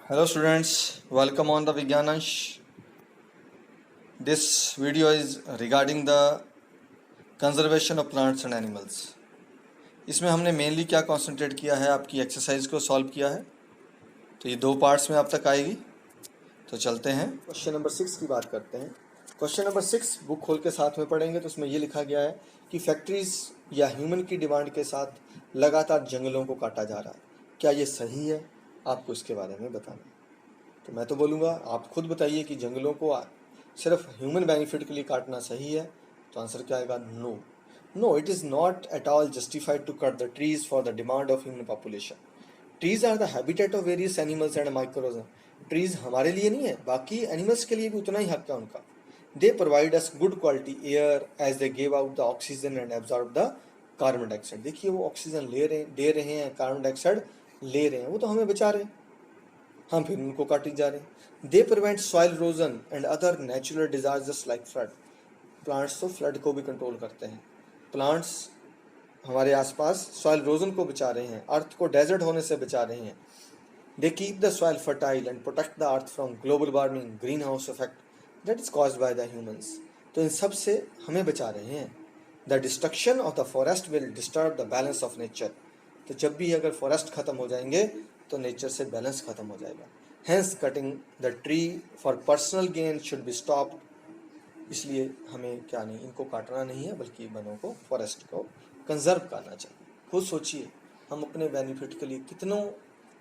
Hello students, welcome on the Vigyanansh. This video is regarding the conservation of plants and animals. इसमें हमने mainly क्या concentrate किया है, आपकी एक्सरसाइज को सॉल्व किया है। तो ये दो पार्ट्स में आप तक आएगी। तो चलते हैं क्वेश्चन नंबर 6 की बात करते हैं। क्वेश्चन नंबर 6 बुक खोल के साथ में पढ़ेंगे तो उसमें ये लिखा गया है कि फैक्ट्रीज या ह्यूमन की डिमांड के साथ लगातार जंगलों को काटा जा रहा है। क्या ये सही है? आपको इसके बारे में बताना है। तो मैं तो बोलूँगा आप खुद बताइए कि जंगलों को सिर्फ ह्यूमन बेनिफिट के लिए काटना सही है। तो आंसर क्या आएगा? No no, it is not at all justified to cut the trees for the demand of human population. Trees are the habitat of various animals and microorganism. Trees हमारे लिए नहीं है, बाकी एनिमल्स के लिए भी उतना ही हक है उनका। They provide us good quality air as they give out the oxygen and absorb the carbon dioxide. देखिए वो ऑक्सीजन दे रहे हैं, कार्बन डाइऑक्साइड ले रहे हैं, वो तो हमें बचा रहे हैं, हम फिर उनको काटी जा रहे हैं। They prevent soil erosion and other natural disasters like flood. Plants तो फ्लड को भी कंट्रोल करते हैं। प्लांट्स हमारे आसपास सॉइल इरोजन को बचा रहे हैं, अर्थ को डेजर्ट होने से बचा रहे हैं। They keep the soil fertile and protect the earth from global warming, green house effect that is caused by the humans. तो इन सब से हमें बचा रहे हैं। The destruction of the forest will disturb the balance of nature. तो जब भी अगर फॉरेस्ट खत्म हो जाएंगे तो नेचर से बैलेंस खत्म हो जाएगा। Hence cutting the tree for personal gain should be stopped. इसलिए हमें क्या नहीं, इनको काटना नहीं है, बल्कि वनों को, फॉरेस्ट को कंजर्व करना चाहिए। खुद सोचिए, हम अपने बेनिफिट के लिए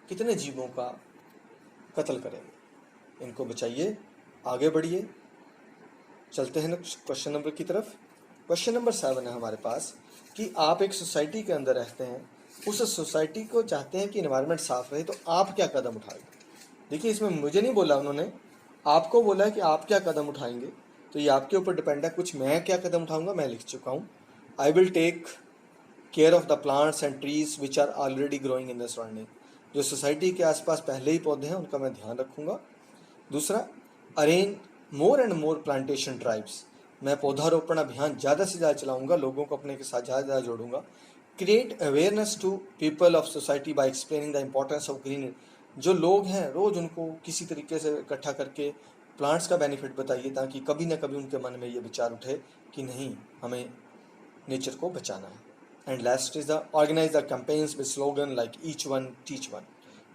कितने जीवों का कत्ल करेंगे। इनको बचाइए, आगे बढ़िए। चलते हैं क्वेश्चन नंबर की तरफ। क्वेश्चन नंबर 7 है हमारे पास कि आप एक सोसाइटी के अंदर रहते हैं, उस सोसाइटी को चाहते हैं कि एनवायरनमेंट साफ रहे, तो आप क्या कदम उठाएंगे? देखिए इसमें मुझे नहीं बोला उन्होंने, आपको बोला है कि आप क्या कदम उठाएंगे। तो ये आपके ऊपर डिपेंड है। कुछ मैं क्या कदम उठाऊंगा, मैं लिख चुका हूँ। I will take care of the plants and trees which are already growing in the surrounding. जो सोसाइटी के आसपास पहले ही पौधे हैं उनका मैं ध्यान रखूंगा। दूसरा, arrange more and more plantation drives. मैं पौधारोपण अभियान ज़्यादा से ज़्यादा चलाऊंगा, लोगों को अपने के साथ ज़्यादा जोड़ूंगा। Create awareness to people of society by explaining the importance of green. जो लोग हैं रोज़ उनको किसी तरीके से इकट्ठा करके प्लांट्स का बेनिफिट बताइए, ताकि कभी ना कभी उनके मन में ये विचार उठे कि नहीं, हमें नेचर को बचाना है। And last is the organize the campaigns with slogan like each one teach one,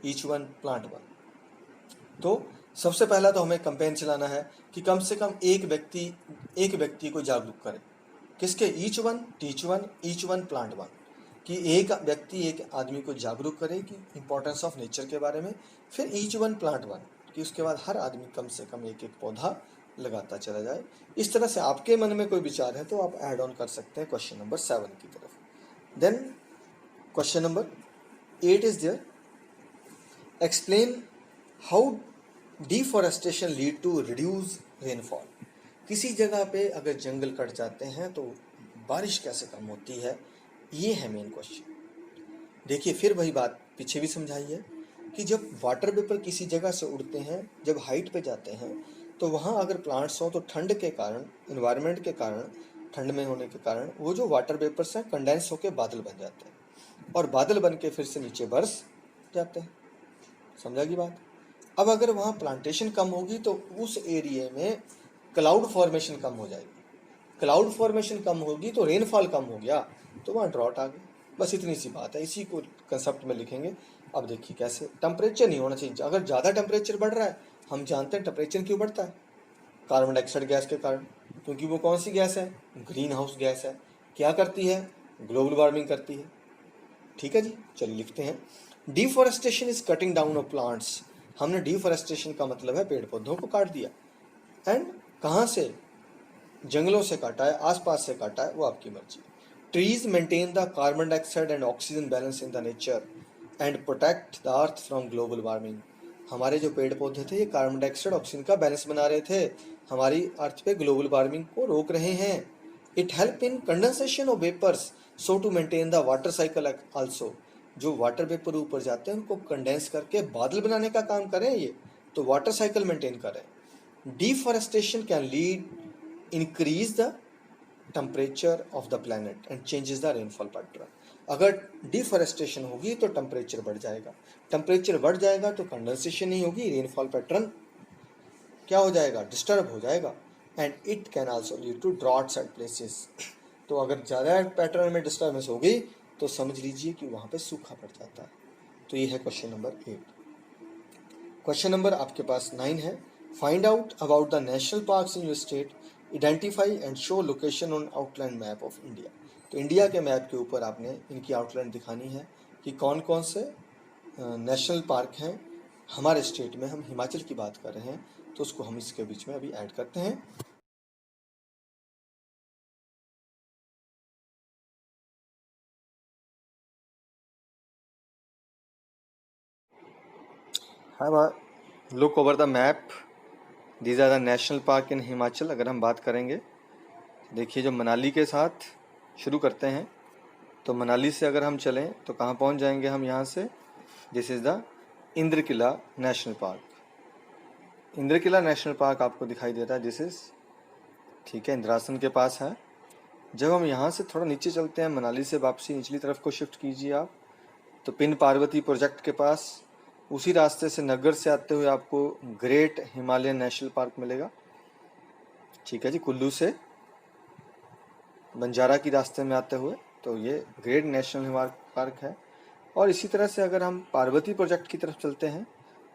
each one plant one. तो सबसे पहला तो हमें कैंपेन चलाना है कि कम से कम एक व्यक्ति को जागरूक करें। किसके? Each one teach one, each one plant one. कि एक व्यक्ति एक आदमी को जागरूक करे कि इंपॉर्टेंस ऑफ नेचर के बारे में। फिर ईच वन प्लांट वन, कि उसके बाद हर आदमी कम से कम एक एक पौधा लगाता चला जाए। इस तरह से आपके मन में कोई विचार है तो आप ऐड ऑन कर सकते हैं क्वेश्चन नंबर 7 की तरफ। Then question number 8 is there, explain how deforestation lead to reduce rainfall. किसी जगह पे अगर जंगल कट जाते हैं तो बारिश कैसे कम होती है, ये है मेन क्वेश्चन। देखिए फिर वही बात पीछे भी समझाई है कि जब वाटर वेपर किसी जगह से उड़ते हैं, जब हाइट पे जाते हैं, तो वहाँ अगर प्लांट्स हों तो ठंड के कारण, इन्वायरमेंट के कारण, ठंड में होने के कारण वो जो वाटर वेपर्स हैं कंडेंस होकर बादल बन जाते हैं, और बादल बन के फिर से नीचे बरस जाते हैं। समझा की बात? अब अगर वहाँ प्लांटेशन कम होगी तो उस एरिया में क्लाउड फॉर्मेशन कम हो जाएगी। क्लाउड फॉर्मेशन कम होगी तो रेनफॉल कम हो गया, तो वहाँ ड्रॉट आ गई। बस इतनी सी बात है, इसी को कंसेप्ट में लिखेंगे। अब देखिए कैसे, टेम्परेचर नहीं होना चाहिए। अगर ज़्यादा टेम्परेचर बढ़ रहा है, हम जानते हैं टेम्परेचर क्यों बढ़ता है, कार्बन डाइऑक्साइड गैस के कारण। क्योंकि वो कौन सी गैस है? ग्रीन हाउस गैस है। क्या करती है? ग्लोबल वार्मिंग करती है। ठीक है जी, चलिए लिखते हैं। Deforestation is cutting down of plants. हमने डिफॉरेस्टेशन का मतलब है पेड़ पौधों को काट दिया। एंड कहाँ से? जंगलों से काटा है, आसपास से काटा है, वो आपकी मर्जी। Trees maintain the carbon dioxide and oxygen balance in the nature and protect the earth from global warming. हमारे जो पेड़ पौधे थे ये कार्बन डाइऑक्साइड ऑक्सीजन का बैलेंस बना रहे थे, हमारी अर्थ पे ग्लोबल वार्मिंग को रोक रहे हैं। It help in condensation of vapours so to maintain the water cycle also. जो वाटर वेपर ऊपर जाते हैं उनको कंडेंस करके बादल बनाने का काम करें ये, तो वाटर साइकिल मेंटेन करें। Deforestation can lead increase the temperature of the planet and changes the rainfall pattern। अगर डिफॉरेस्टेशन होगी तो टेम्परेचर बढ़ जाएगा, टेम्परेचर बढ़ जाएगा तो कंडेंसेशन नहीं होगी, रेनफॉल पैटर्न क्या हो जाएगा, डिस्टर्ब हो जाएगा, and it can also lead to droughts at places. तो अगर ज़्यादा पैटर्न में डिस्टर्बेंस हो गई तो समझ लीजिए कि वहाँ पे सूखा पड़ जाता है। तो ये है क्वेश्चन नंबर 8। क्वेश्चन नंबर आपके पास 9 है, find out about the national parks in your state, identify and show location on outline map of India. तो इंडिया के मैप के ऊपर आपने इनकी आउटलाइन दिखानी है कि कौन कौन से नेशनल पार्क हैं हमारे स्टेट में। हम हिमाचल की बात कर रहे हैं तो उसको हम इसके बीच में अभी ऐड करते हैं। Look over the map, these are the national park in Himachal. अगर हम बात करेंगे, देखिए जो मनाली के साथ शुरू करते हैं, तो मनाली से अगर हम चलें तो कहाँ पहुँच जाएंगे हम यहाँ से, this is the Indrakila national park. Indrakila national park आपको दिखाई दे रहा है, दिस इज़, ठीक है, इंद्रासन के पास है। जब हम यहाँ से थोड़ा नीचे चलते हैं, मनाली से वापसी निचली तरफ को शिफ्ट कीजिए आप, तो पिन पार्वती प्रोजेक्ट के पास उसी रास्ते से नगर से आते हुए आपको ग्रेट हिमालयन नेशनल पार्क मिलेगा। ठीक है जी, कुल्लू से बंजारा की रास्ते में आते हुए, तो ये ग्रेट नेशनल पार्क है। और इसी तरह से अगर हम पार्वती प्रोजेक्ट की तरफ चलते हैं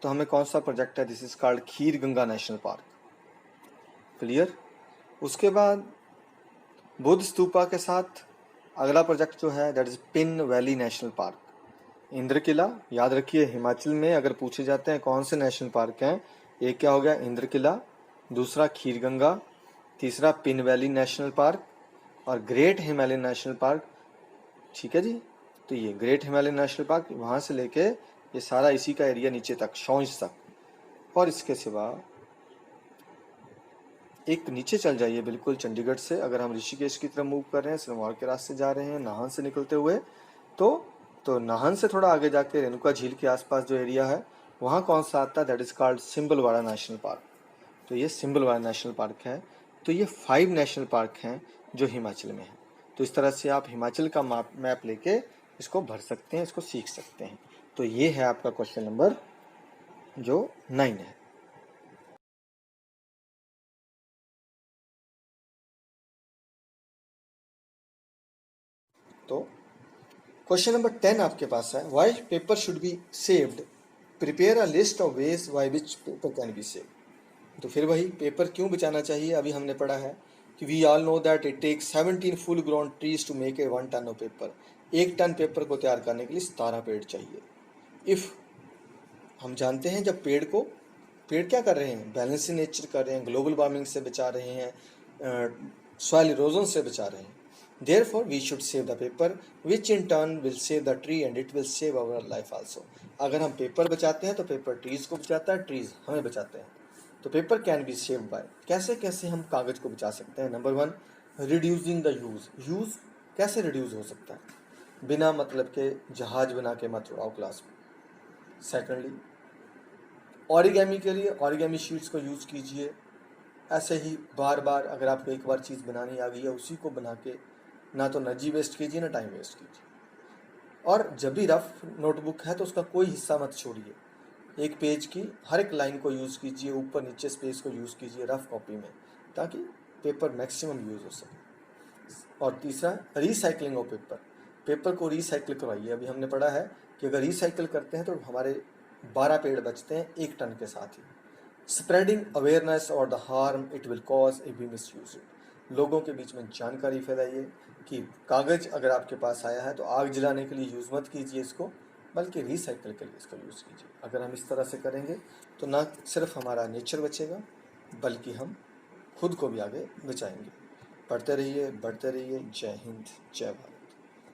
तो हमें कौन सा प्रोजेक्ट है, this is called kheer Ganga national park. Clear. उसके बाद बुद्ध स्तूपा के साथ अगला प्रोजेक्ट जो है that is Pin valley national park. Inderkilla, याद रखिए हिमाचल में अगर पूछे जाते हैं कौन से नेशनल पार्क हैं, एक क्या हो गया इंद्र किला, दूसरा खीर गंगा, तीसरा पिन वैली नेशनल पार्क और ग्रेट हिमालयन नेशनल पार्क। ठीक है जी, तो ये ग्रेट हिमालयन नेशनल पार्क वहाँ से लेके ये सारा इसी का एरिया नीचे तक, शौंज तक। और इसके सिवा एक नीचे चल जाइए बिल्कुल चंडीगढ़ से, अगर हम ऋषिकेश की तरफ मूव कर रहे हैं, सिरमौर के रास्ते जा रहे हैं नाहन से निकलते हुए, तो नाहन से थोड़ा आगे जाके रेणुका झील के आसपास जो एरिया है वहाँ कौन सा आता है, that is called Simbalbara national park. तो ये सिंबलवाड़ा नेशनल पार्क है। तो ये 5 नेशनल पार्क हैं जो हिमाचल में हैं। तो इस तरह से आप हिमाचल का मैप लेके इसको भर सकते हैं, इसको सीख सकते हैं। तो ये है आपका क्वेश्चन नंबर जो 9 है। तो क्वेश्चन नंबर 10 आपके पास है, why paper should be saved, prepare a list of ways by which paper can be saved. तो फिर वही पेपर क्यों बचाना चाहिए, अभी हमने पढ़ा है कि we all know that it takes 17 full grown trees to make a 1 ton of paper. 1 ton paper को तैयार करने के लिए 17 पेड़ चाहिए। इफ़ हम जानते हैं जब पेड़ क्या कर रहे हैं, बैलेंसिंग नेचर कर रहे हैं, ग्लोबल वार्मिंग से बचा रहे हैं, सॉइल इरोजन से बचा रहे हैं। Therefore, we should save the paper, which in turn will save the tree and it will save our life also. अगर हम पेपर बचाते हैं तो पेपर ट्रीज को बचाता है, ट्रीज हमें बचाते हैं। तो paper can be saved by, कैसे कैसे हम कागज को बचा सकते हैं। नंबर 1, रिड्यूसिंग द यूज कैसे रिड्यूस हो सकता है, बिना मतलब के जहाज बना के मत उड़ाओ क्लास में। सेकेंडली, ऑरिगेमी के लिए ऑरिगेमी शीट्स को यूज़ कीजिए। ऐसे ही बार बार अगर आपको एक बार चीज़ बनानी आ गई है उसी को बना के ना तो एनर्जी वेस्ट कीजिए ना टाइम वेस्ट कीजिए। और जब भी रफ नोटबुक है तो उसका कोई हिस्सा मत छोड़िए, एक पेज की हर एक लाइन को यूज़ कीजिए, ऊपर नीचे स्पेस को यूज़ कीजिए रफ कॉपी में, ताकि पेपर मैक्सिमम यूज़ हो सके। और तीसरा, रिसाइकलिंग ऑफ पेपर को रिसाइकिल करवाइए। अभी हमने पढ़ा है कि अगर रिसाइकिल करते हैं तो हमारे 12 पेड़ बचते हैं 1 टन के साथ ही। स्प्रेडिंग अवेयरनेस और the harm it will cause if we misuse it, लोगों के बीच में जानकारी फैलाइए कि कागज़ अगर आपके पास आया है तो आग जलाने के लिए यूज़ मत कीजिए इसको, बल्कि रिसाइकिल के लिए इसका यूज़ कीजिए। अगर हम इस तरह से करेंगे तो ना सिर्फ हमारा नेचर बचेगा बल्कि हम खुद को भी आगे बचाएंगे। पढ़ते रहिए, बढ़ते रहिए। जय हिंद, जय भारत।